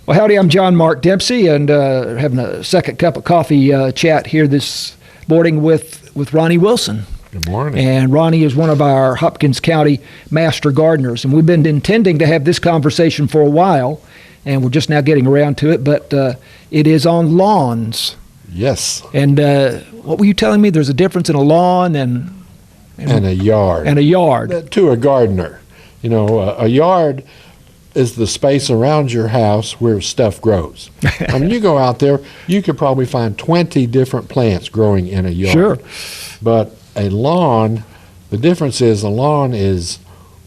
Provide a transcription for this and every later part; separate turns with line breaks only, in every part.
Well, howdy, I'm John Mark Dempsey, and having a second cup of coffee chat here this morning with Ronnie Wilson.
Good morning.
And Ronnie is one of our Hopkins County master gardeners, and we've been intending to have this conversation for a while, and we're just now getting around to it, but it is on lawns.
Yes.
And what were you telling me? There's a difference in a lawn and
a yard.
And a yard.
To a gardener. You know, a yard is the space around your house where stuff grows. I mean, you go out there, you could probably find 20 different plants growing in a yard.
Sure.
But a lawn, the difference is a lawn is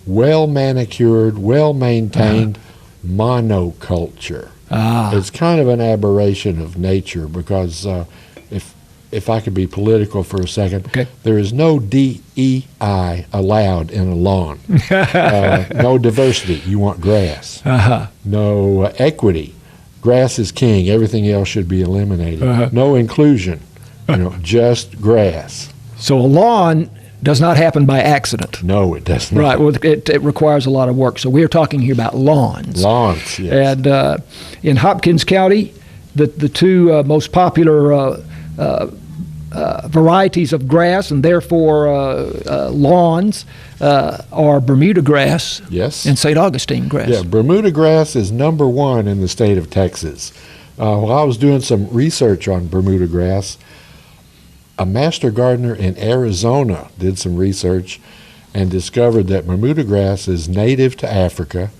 well manicured, well maintained monoculture. It's kind of an aberration of nature because if I could be political for a second,
okay.
There is no DEI allowed in a lawn. No diversity. You want grass. No equity. Grass is king. Everything else should be eliminated. No inclusion. Just grass.
So a lawn does not happen by accident.
No, it does not.
Right. Well, it requires a lot of work. So we're talking here about lawns.
Lawns, yes.
And in Hopkins County, the two most popular varieties of grass and therefore lawns are Bermuda grass,
yes,
and St. Augustine grass.
Yeah, Bermuda grass is number one in the state of Texas. While I was doing some research on Bermuda grass, a master gardener in Arizona did some research and discovered that Bermuda grass is native to Africa,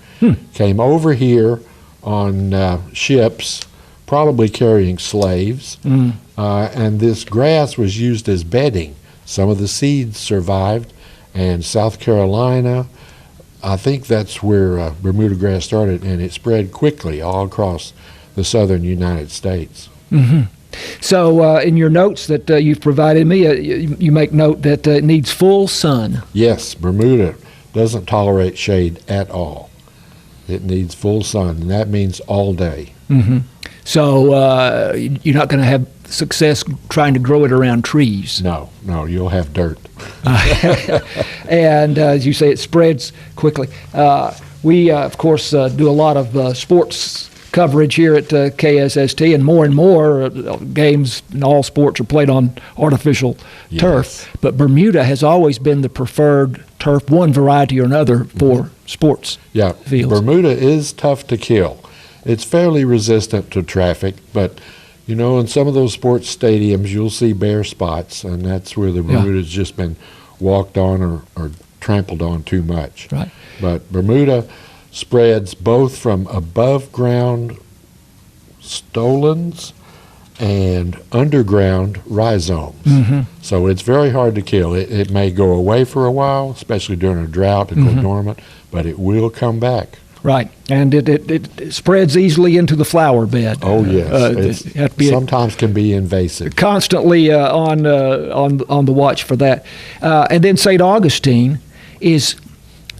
came over here on ships, probably carrying slaves, and this grass was used as bedding. Some of the seeds survived, and South Carolina, I think that's where Bermuda grass started, and it spread quickly all across the southern United States.
Mm-hmm. So in your notes that you've provided me, you make note that it needs full sun.
Yes, Bermuda doesn't tolerate shade at all. It needs full sun, and that means all day.
Mm-hmm. So you're not going to have success trying to grow it around trees.
No, you'll have dirt.
And as you say, it spreads quickly. We, of course, do a lot of sports coverage here at KSST, and more games and all sports are played on artificial turf. But Bermuda has always been the preferred turf, one variety or another, for sports fields.
Bermuda is tough to kill. It's fairly resistant to traffic, but in some of those sports stadiums, you'll see bare spots, and that's where the Bermuda's just been walked on or trampled on too much.
Right.
But Bermuda spreads both from above ground stolons and underground rhizomes. Mm-hmm. So it's very hard to kill. It may go away for a while, especially during a drought and go dormant, but it will come back.
Right, and it spreads easily into the flower bed.
Oh yes, sometimes can be invasive. Constantly
on the watch for that. And then St. Augustine is,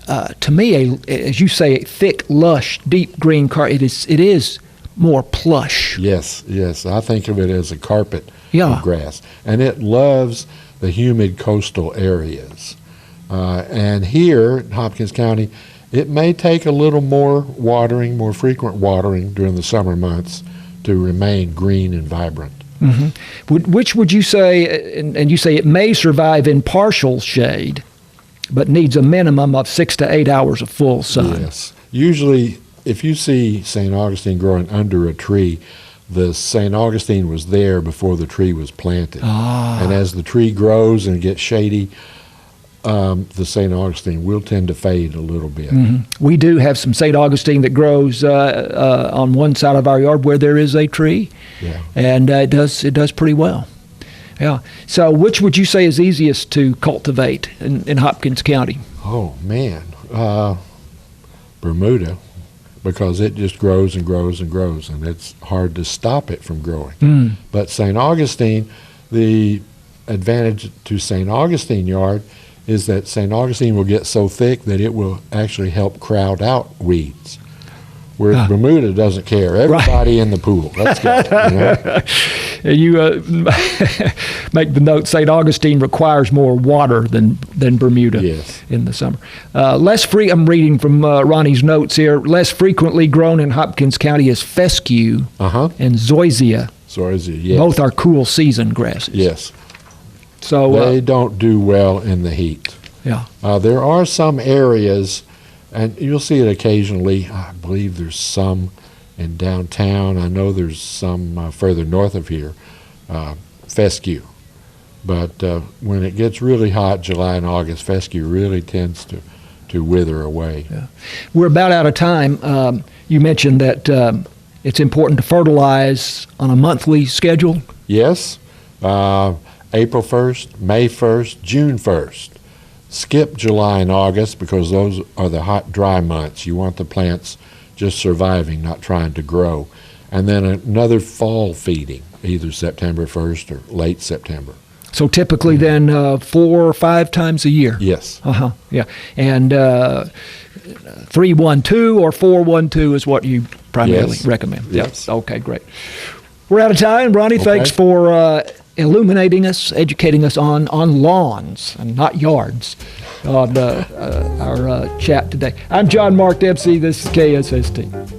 to me, as you say, a thick, lush, deep green carpet. It is more plush.
Yes. I think of it as a carpet of grass, and it loves the humid coastal areas. And here in Hopkins County, it may take a little more frequent watering during the summer months to remain green and vibrant.
Mm-hmm. Which would you say, and you say it may survive in partial shade, but needs a minimum of 6 to 8 hours of full sun?
Yes. Usually, if you see St. Augustine growing under a tree, the St. Augustine was there before the tree was planted. And as the tree grows and gets shady, the St. Augustine will tend to fade a little bit.
Mm-hmm. We do have some St. Augustine that grows on one side of our yard where there is a tree, and it does pretty well. Yeah. So which would you say is easiest to cultivate in Hopkins County?
Oh, man. Bermuda. because it just grows and grows and grows, and it's hard to stop it from growing. But St. Augustine, the advantage to St. Augustine yard is that St. Augustine will get so thick that it will actually help crowd out weeds. Whereas Bermuda doesn't care. Everybody in the pool. Let's go.
You make the note, St. Augustine requires more water than Bermuda in the summer. I'm reading from Ronnie's notes here. Less frequently grown in Hopkins County is fescue and zoysia.
Zoysia, yes.
Both are cool season grasses.
Yes.
So
they don't do well in the heat.
Yeah.
There are some areas, and you'll see it occasionally. I believe there's some in downtown. I know there's some further north of here, fescue. But when it gets really hot, July and August, fescue really tends to wither away.
Yeah. We're about out of time. You mentioned that it's important to fertilize on a monthly schedule.
Yes. April 1st, May 1st, June 1st. Skip July and August because those are the hot, dry months. You want the plants just surviving, not trying to grow. And then another fall feeding, either September 1st or late September.
So typically then 4 or 5 times a year?
Yes.
Yeah. And 3-1-2 or 4-1-2 is what you primarily recommend?
Yes.
Okay, great. We're out of time. Ronnie, thanks for illuminating us, educating us on lawns and not yards on our chat today. I'm John Mark Dempsey. This is KSST.